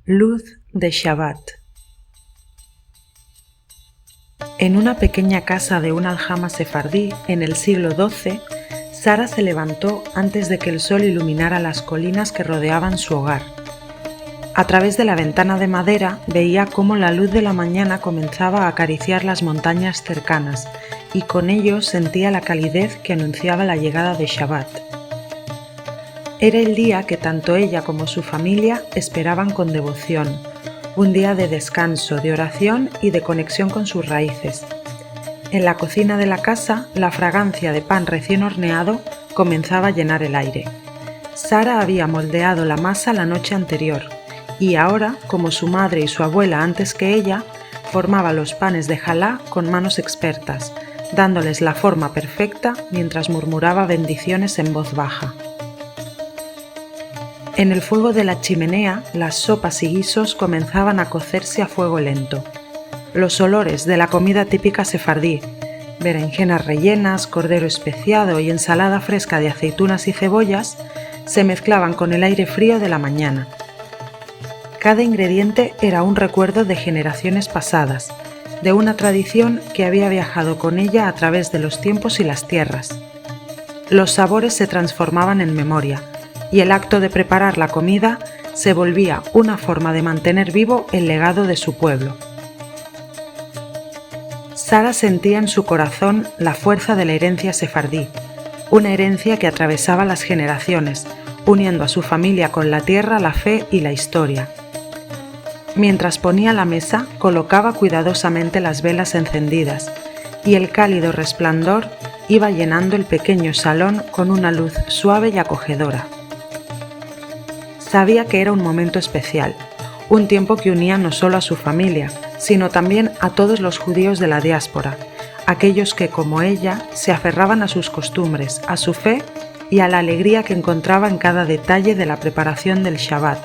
Luz de Shabbat. En una pequeña casa de un aljama sefardí en el siglo XII, Sara se levantó antes de que el sol iluminara las colinas que rodeaban su hogar. A través de la ventana de madera veía cómo la luz de la mañana comenzaba a acariciar las montañas cercanas y con ello sentía la calidez que anunciaba la llegada de Shabbat. Era el día que tanto ella como su familia esperaban con devoción, un día de descanso, de oración y de conexión con sus raíces. En la cocina de la casa, la fragancia de pan recién horneado comenzaba a llenar el aire. Sara había moldeado la masa la noche anterior y ahora, como su madre y su abuela antes que ella, formaba los panes de jalá con manos expertas, dándoles la forma perfecta mientras murmuraba bendiciones en voz baja. En el fuego de la chimenea, las sopas y guisos comenzaban a cocerse a fuego lento. Los olores de la comida típica sefardí, berenjenas rellenas, cordero especiado y ensalada fresca de aceitunas y cebollas, se mezclaban con el aire frío de la mañana. Cada ingrediente era un recuerdo de generaciones pasadas, de una tradición que había viajado con ella a través de los tiempos y las tierras. Los sabores se transformaban en memoria, y el acto de preparar la comida se volvía una forma de mantener vivo el legado de su pueblo. Sara sentía en su corazón la fuerza de la herencia sefardí, una herencia que atravesaba las generaciones, uniendo a su familia con la tierra, la fe y la historia. Mientras ponía la mesa, colocaba cuidadosamente las velas encendidas, y el cálido resplandor iba llenando el pequeño salón con una luz suave y acogedora. Sabía que era un momento especial, un tiempo que unía no solo a su familia, sino también a todos los judíos de la diáspora, aquellos que, como ella, se aferraban a sus costumbres, a su fe y a la alegría que encontraba en cada detalle de la preparación del Shabbat.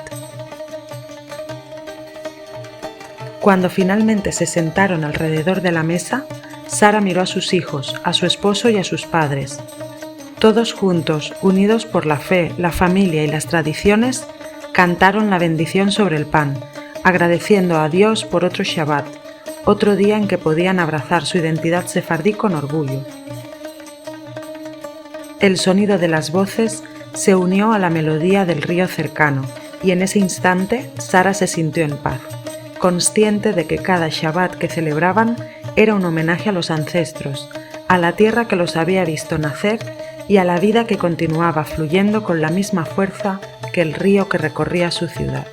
Cuando finalmente se sentaron alrededor de la mesa, Sara miró a sus hijos, a su esposo y a sus padres. Todos juntos, unidos por la fe, la familia y las tradiciones, cantaron la bendición sobre el pan, agradeciendo a Dios por otro Shabbat, otro día en que podían abrazar su identidad sefardí con orgullo. El sonido de las voces se unió a la melodía del río cercano, y en ese instante Sara se sintió en paz, consciente de que cada Shabbat que celebraban era un homenaje a los ancestros, a la tierra que los había visto nacer y a la vida que continuaba fluyendo con la misma fuerza que el río que recorría su ciudad.